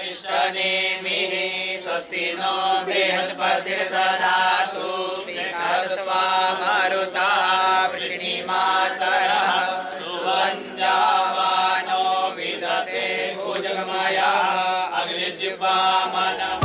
इष्टनेमिः स्वस्ति नो बृहस्पतिर्दधातु स्वमरुतः वृष्णिमातरः सुवञ्जावानो विदते भुजगमयः अग्निजिह्वामनः।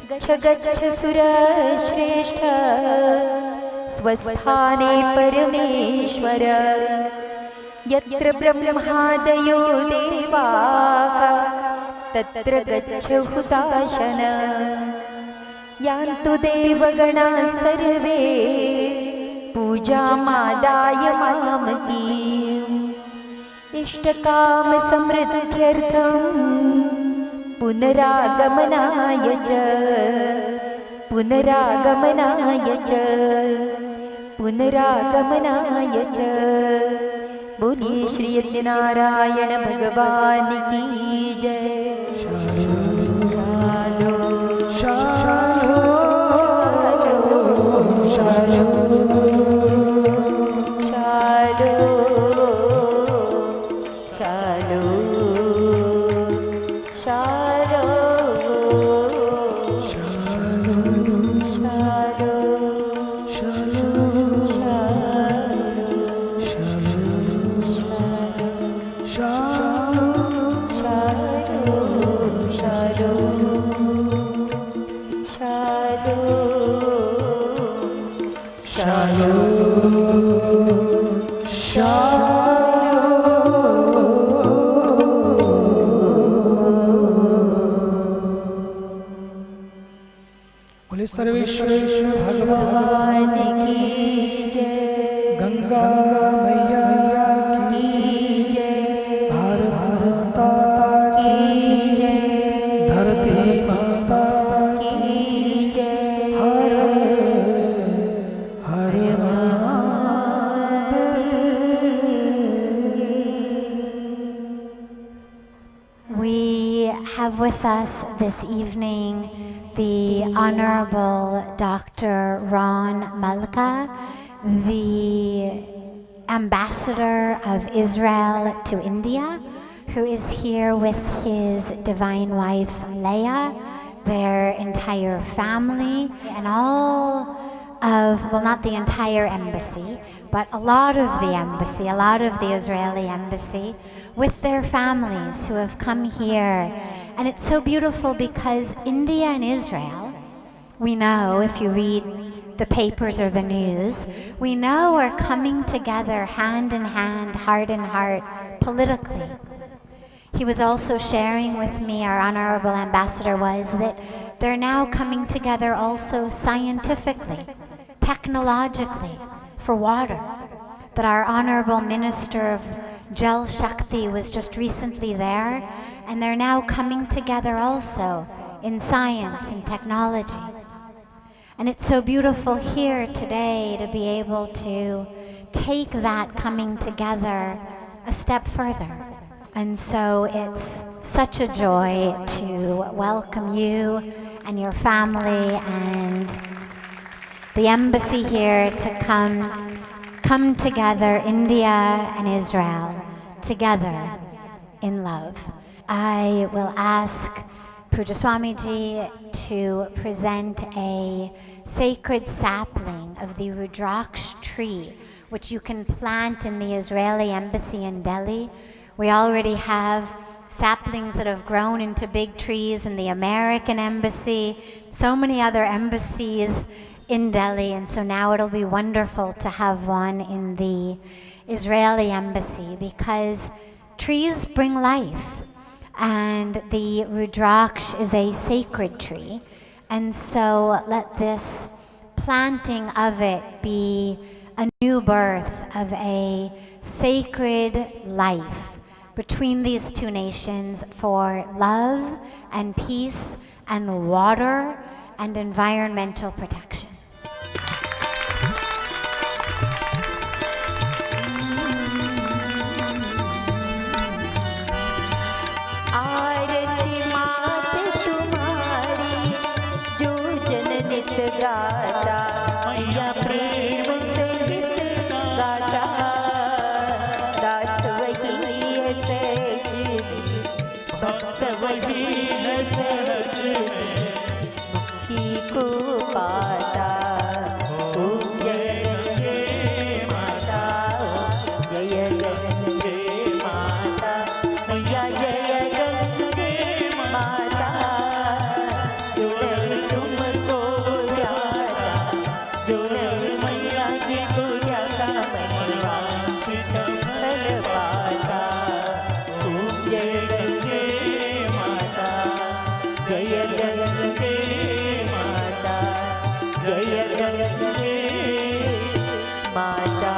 गच्छ गच्छ सुरश्रेष्ठ स्वस्थाने परमेश्वर यत्र ब्रह्मादयो देवाः तत्र गच्छ हुताशन। यान्तु देवगणाः सर्वे पूजामादाय मामकीम् इष्टकामसमृद्ध्यर्थम् पुनरागमनाय च पुनरागमनाय च पुनरागमनाय च। बोलिए श्री सत्यनारायण भगवान की जय। शालो शालो शालो शालो शालो शालो सर्वेश्वर भगवान की जय। गंगा मैया की जय। भारत माता की जय। धरती माता की जय। हर हर Mahadev. We have with us this evening the Honorable Dr. Ron Malka, the Ambassador of Israel to India, who is here with his divine wife Leah, their entire family, and all of, well, not the entire embassy, but a lot of the embassy, a lot of the Israeli embassy, with their families who have come here. And it's so beautiful because India and Israel, we know if you read the papers or the news, we know are coming together hand in hand, heart in heart, politically. He was also sharing with me, our Honorable Ambassador was, that they're now coming together also scientifically, technologically, for water. That our Honorable Minister of Jal Shakti was just recently there, and they're now coming together also in science and technology. And it's so beautiful here today to be able to take that coming together a step further. And so it's such a joy to welcome you and your family and the embassy here to come together, India and Israel, together in love. I will ask Pujya Swamiji to present a sacred sapling of the Rudraksh tree, which you can plant in the Israeli embassy in Delhi. We already have saplings that have grown into big trees in the American embassy, so many other embassies in Delhi, and so now it'll be wonderful to have one in the Israeli embassy because trees bring life. And the Rudraksh is a sacred tree, and so let this planting of it be a new birth of a sacred life between these two nations for love and peace and water and environmental protection. गीत गाता, मैया प्रेम से गीत गाता, दास वही है सहज, भक्त वही है सहज, मुक्ति को पाता। ओम जय गंगे माता, जय गंगे माता, मैया जय गंगे माता, जुड़े तुमको जाता, जुड़े मैया जी को जाता, मैया चितंबल पाता। ओम जय गंगे माता, जय गंगे माता, जय गंगे माता।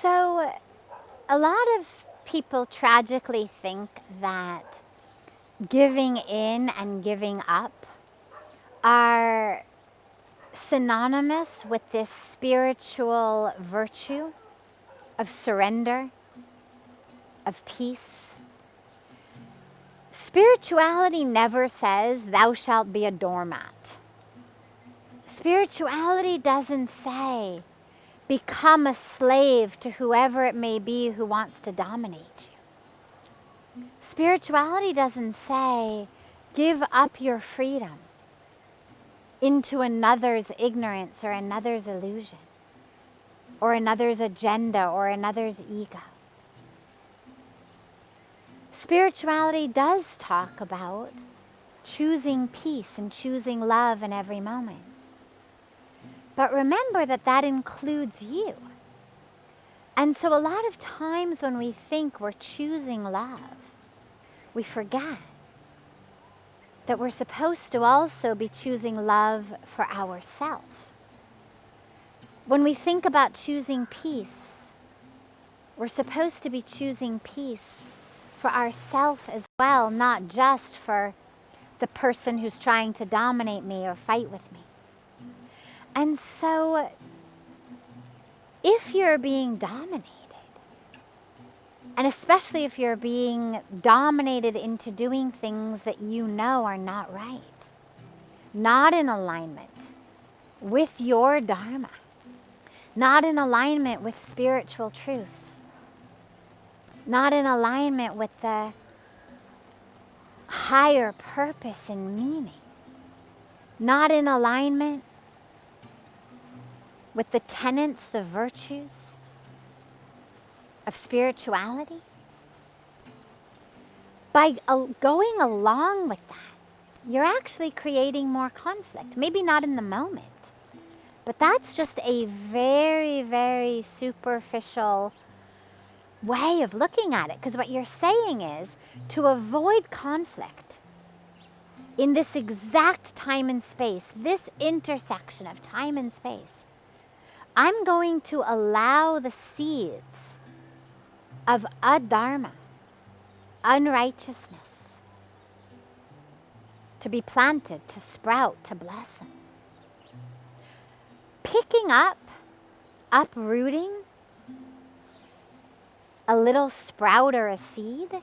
So, a lot of people tragically think that giving in and giving up are synonymous with this spiritual virtue of surrender, of peace. Spirituality never says, thou shalt be a doormat. Spirituality doesn't say, become a slave to whoever it may be who wants to dominate you. Spirituality doesn't say, give up your freedom into another's ignorance or another's illusion or another's agenda or another's ego. Spirituality does talk about choosing peace and choosing love in every moment. But remember that that includes you. And so a lot of times when we think we're choosing love, we forget that we're supposed to also be choosing love for ourselves. When we think about choosing peace, we're supposed to be choosing peace for ourselves as well, not just for the person who's trying to dominate me or fight with me. And so, if you're being dominated, and especially if you're being dominated into doing things that you know are not right, not in alignment with your Dharma, not in alignment with spiritual truths, not in alignment with the higher purpose and meaning, not in alignment with the tenets, the virtues of spirituality, by going along with that, you're actually creating more conflict. Maybe not in the moment, but that's just a very, very superficial way of looking at it. Because what you're saying is, to avoid conflict in this exact time and space, this intersection of time and space, I'm going to allow the seeds of adharma, unrighteousness, to be planted, to sprout, to blossom. Picking up, uprooting a little sprout or a seed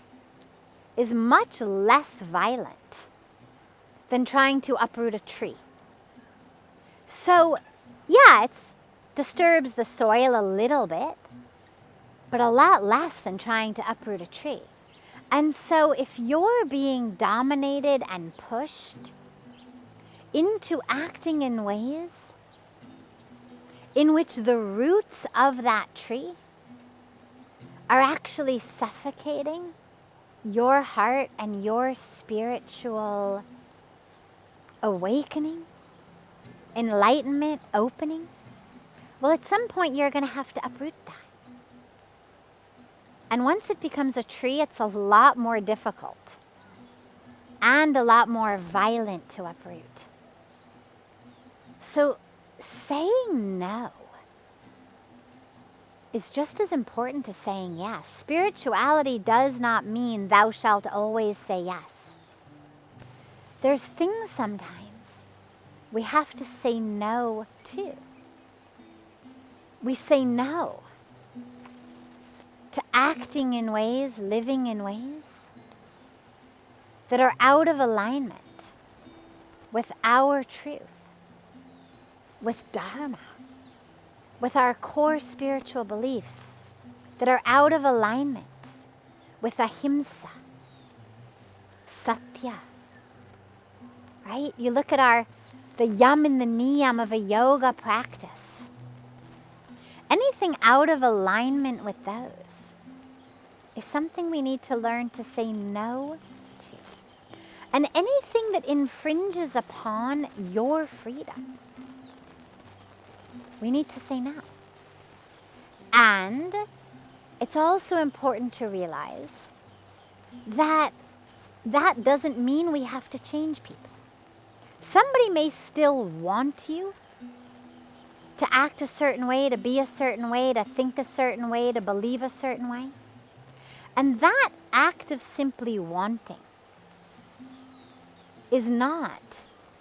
is much less violent than trying to uproot a tree. So, yeah, it disturbs the soil a little bit, but a lot less than trying to uproot a tree. And so if you're being dominated and pushed into acting in ways in which the roots of that tree are actually suffocating your heart and your spiritual awakening, enlightenment, opening, well, at some point you're going to have to uproot that. And once it becomes a tree, it's a lot more difficult and a lot more violent to uproot. So saying no is just as important as saying yes. Spirituality does not mean thou shalt always say yes. there's things sometimes we have to say no to. We say no to acting in ways, living in ways that are out of alignment with our truth, with Dharma, with our core spiritual beliefs, that are out of alignment with ahimsa, satya, right? You look at the yam and the niyam of a yoga practice. Anything out of alignment with those is something we need to learn to say no to. And anything that infringes upon your freedom, we need to say no. And it's also important to realize that that doesn't mean we have to change people. Somebody may still want you to act a certain way, to be a certain way, to think a certain way, to believe a certain way. And that act of simply wanting is not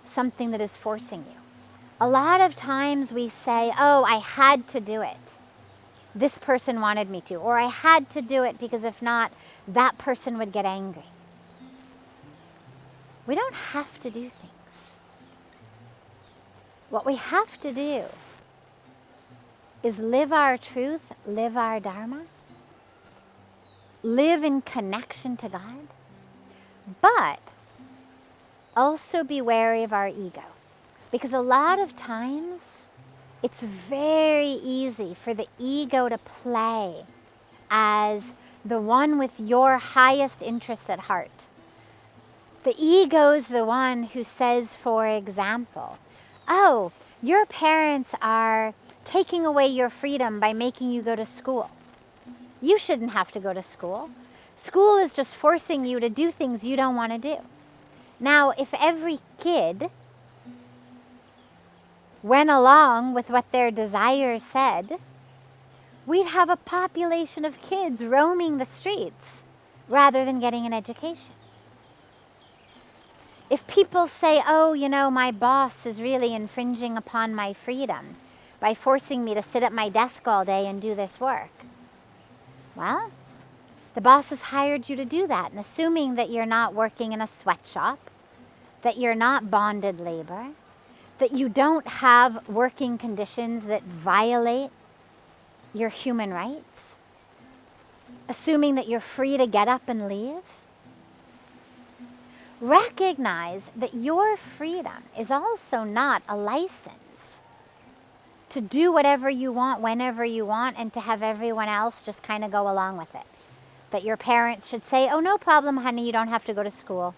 something that is forcing you. A lot of times we say, oh, I had to do it. This person wanted me to. Or I had to do it because if not, that person would get angry. We don't have to do things. What we have to do is live our truth, live our Dharma, live in connection to God, but also be wary of our ego. Because a lot of times, it's very easy for the ego to play as the one with your highest interest at heart. The ego's the one who says, for example, oh, your parents are taking away your freedom by making you go to school. You shouldn't have to go to school. School is just forcing you to do things you don't want to do. Now, if every kid went along with what their desires said, we'd have a population of kids roaming the streets rather than getting an education. If people say, oh, you know, my boss is really infringing upon my freedom by forcing me to sit at my desk all day and do this work, well, the boss has hired you to do that, and assuming that you're not working in a sweatshop, that you're not bonded labor, that you don't have working conditions that violate your human rights, assuming that you're free to get up and leave, recognize that your freedom is also not a license to do whatever you want, whenever you want, and to have everyone else just kind of go along with it. That your parents should say, oh, no problem, honey, you don't have to go to school.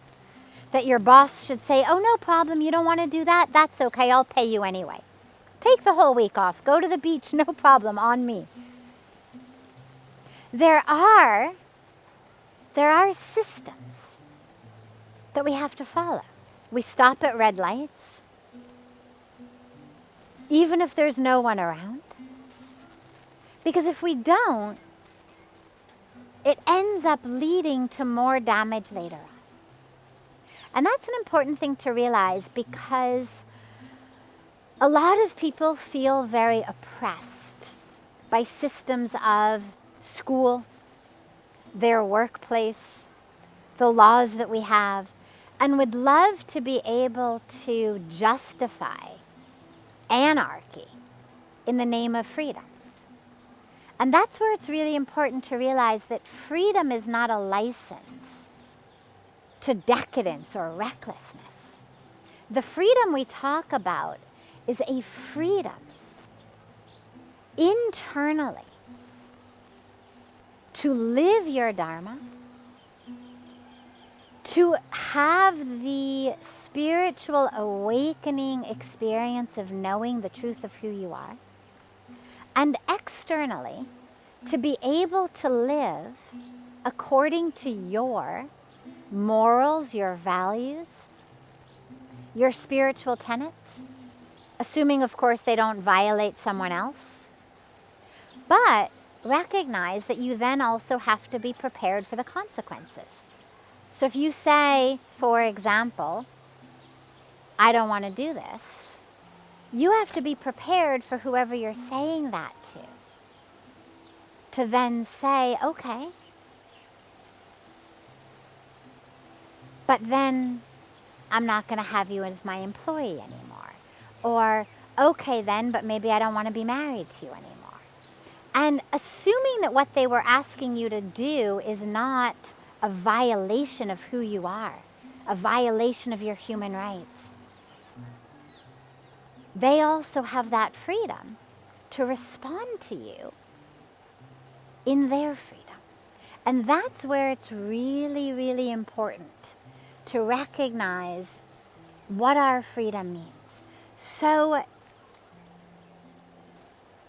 That your boss should say, oh, no problem, you don't want to do that? That's okay, I'll pay you anyway. Take the whole week off, go to the beach, no problem, on me. There are systems that we have to follow. We stop at red lights, even if there's no one around. Because if we don't, it ends up leading to more damage later on. And that's an important thing to realize, because a lot of people feel very oppressed by systems of school, their workplace, the laws that we have, and would love to be able to justify anarchy in the name of freedom. And that's where it's really important to realize that freedom is not a license to decadence or recklessness. The freedom we talk about is a freedom internally to live your Dharma, to have the spiritual awakening experience of knowing the truth of who you are, and externally to be able to live according to your morals, your values, your spiritual tenets, assuming, of course, they don't violate someone else. But recognize that you then also have to be prepared for the consequences. So if you say, for example, I don't want to do this, you have to be prepared for whoever you're saying that to then say, okay, but then I'm not going to have you as my employee anymore. Or, okay then, but maybe I don't want to be married to you anymore. And assuming that what they were asking you to do is not a violation of who you are, a violation of your human rights, they also have that freedom to respond to you in their freedom. And that's where it's really, really important to recognize what our freedom means. So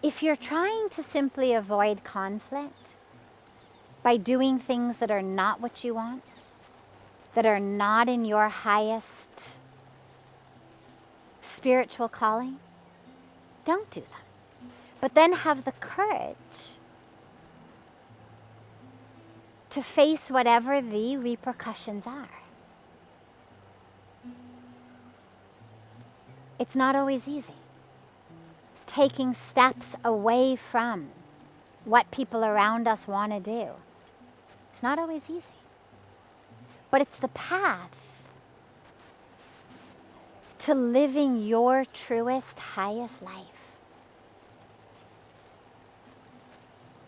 if you're trying to simply avoid conflict by doing things that are not what you want, that are not in your highest spiritual calling, don't do that. But then have the courage to face whatever the repercussions are. It's not always easy. Taking steps away from what people around us want to do. It's not always easy. But it's the path to living your truest, highest life.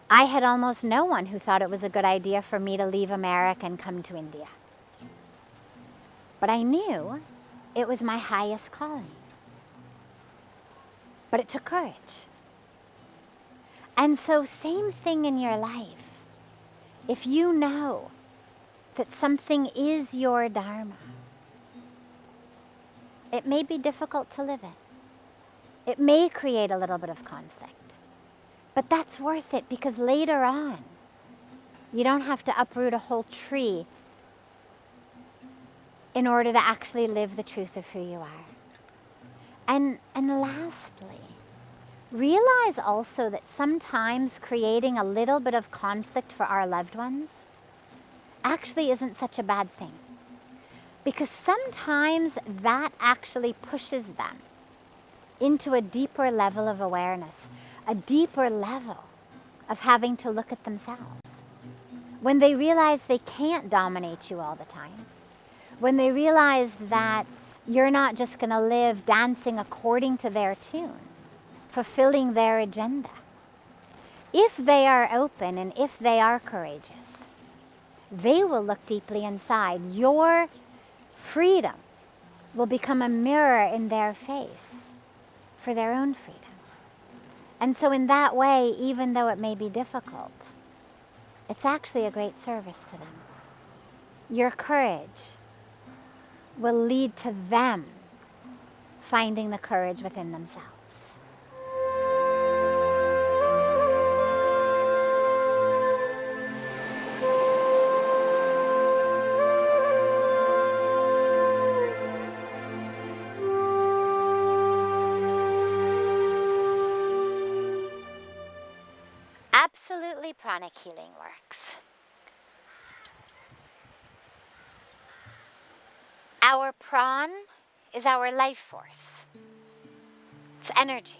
I had almost no one who thought it was a good idea for me to leave America and come to India. But I knew it was my highest calling. But it took courage. And so same thing in your life. If you know that something is your dharma, it may be difficult to live it. It may create a little bit of conflict. But that's worth it, because later on, you don't have to uproot a whole tree in order to actually live the truth of who you are. And lastly, realize also that sometimes creating a little bit of conflict for our loved ones actually isn't such a bad thing. Because sometimes that actually pushes them into a deeper level of awareness, a deeper level of having to look at themselves. When they realize they can't dominate you all the time, when they realize that you're not just going to live dancing according to their tune, fulfilling their agenda. If they are open and if they are courageous, they will look deeply inside. Your freedom will become a mirror in their face for their own freedom. And so in that way, even though it may be difficult, it's actually a great service to them. Your courage will lead to them finding the courage within themselves. Absolutely, pranic healing works. Our pran is our life force. It's energy.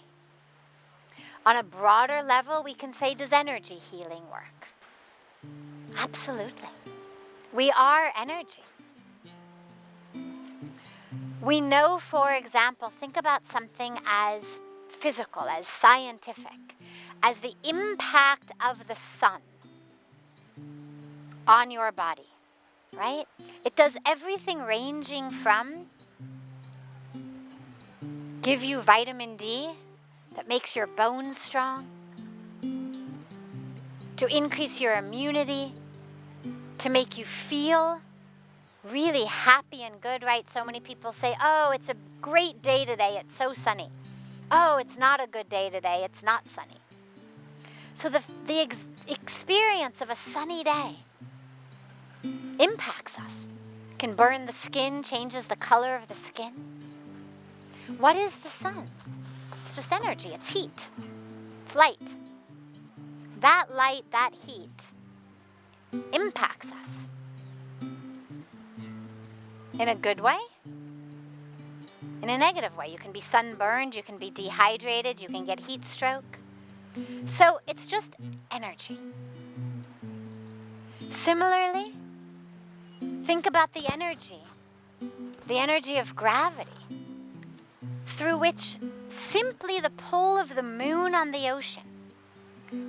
On a broader level, we can say, does energy healing work? Absolutely. We are energy. We know, for example, think about something as physical, as scientific, as the impact of the sun on your body. Right? It does everything ranging from give you vitamin D that makes your bones strong, to increase your immunity, to make you feel really happy and good, right? So many people say, oh, it's a great day today, it's so sunny. Oh, it's not a good day today, it's not sunny. So the experience of a sunny day impacts us. It can burn the skin, changes the color of the skin. What is the sun? It's just energy, it's heat, it's light. That light, that heat impacts us in a good way in a negative way. You can be sunburned, you can be dehydrated, you can get heat stroke. So it's just energy. Similarly, think about the energy of gravity, through which simply the pull of the moon on the ocean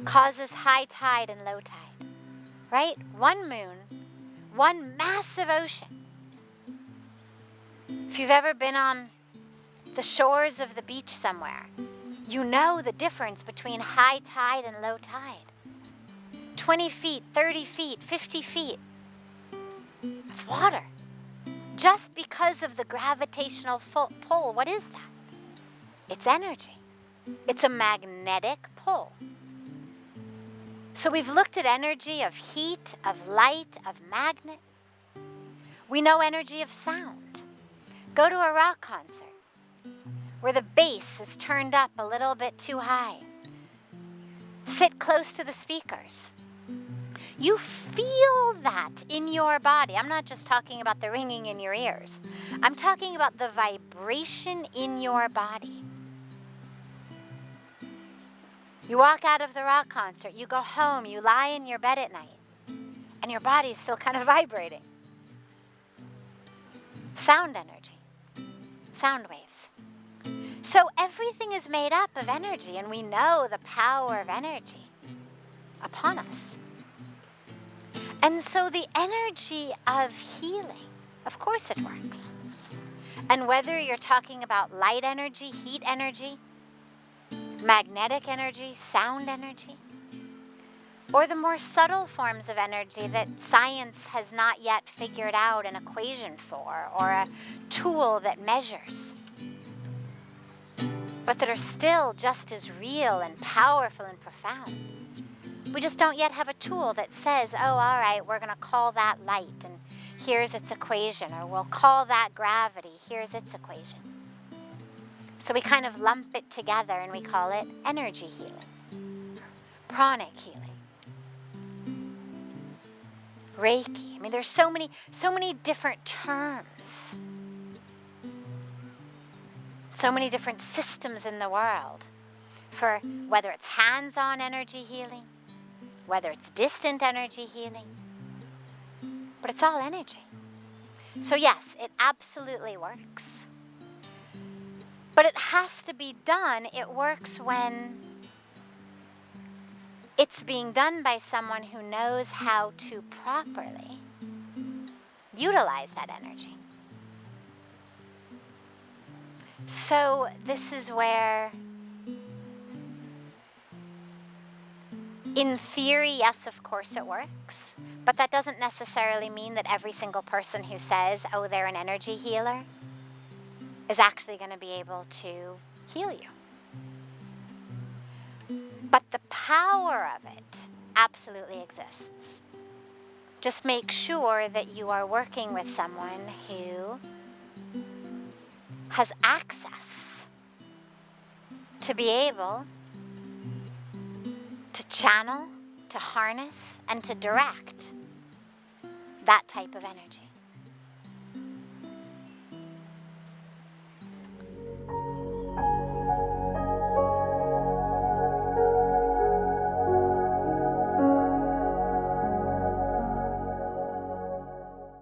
causes high tide and low tide, right? One moon, one massive ocean. If you've ever been on the shores of the beach somewhere, you know the difference between high tide and low tide. 20 feet, 30 feet, 50 feet of water, just because of the gravitational pull. What is that? It's energy. It's a magnetic pull. So we've looked at energy of heat, of light, of magnet. We know energy of sound. Go to a rock concert where the bass is turned up a little bit too high. Sit close to the speakers. You feel that in your body. I'm not just talking about the ringing in your ears. I'm talking about the vibration in your body. You walk out of the rock concert, you go home, you lie in your bed at night, and your body is still kind of vibrating. Sound energy, sound waves. So everything is made up of energy, and we know the power of energy upon us. And so the energy of healing, of course it works. And whether you're talking about light energy, heat energy, magnetic energy, sound energy, or the more subtle forms of energy that science has not yet figured out an equation for, or a tool that measures, but that are still just as real and powerful and profound. We just don't yet have a tool that says, oh, all right, we're going to call that light, and here's its equation, or we'll call that gravity, here's its equation. So we kind of lump it together and we call it energy healing, pranic healing, Reiki. I mean, there's so many different terms, so many different systems in the world for whether it's hands-on energy healing, whether it's distant energy healing, but it's all energy. So yes, it absolutely works. But it has to be done. It works when it's being done by someone who knows how to properly utilize that energy. So this is where, in theory, yes, of course it works. But that doesn't necessarily mean that every single person who says, oh, they're an energy healer, is actually going to be able to heal you. But the power of it absolutely exists. Just make sure that you are working with someone who has access to be able to channel, to harness, and to direct that type of energy.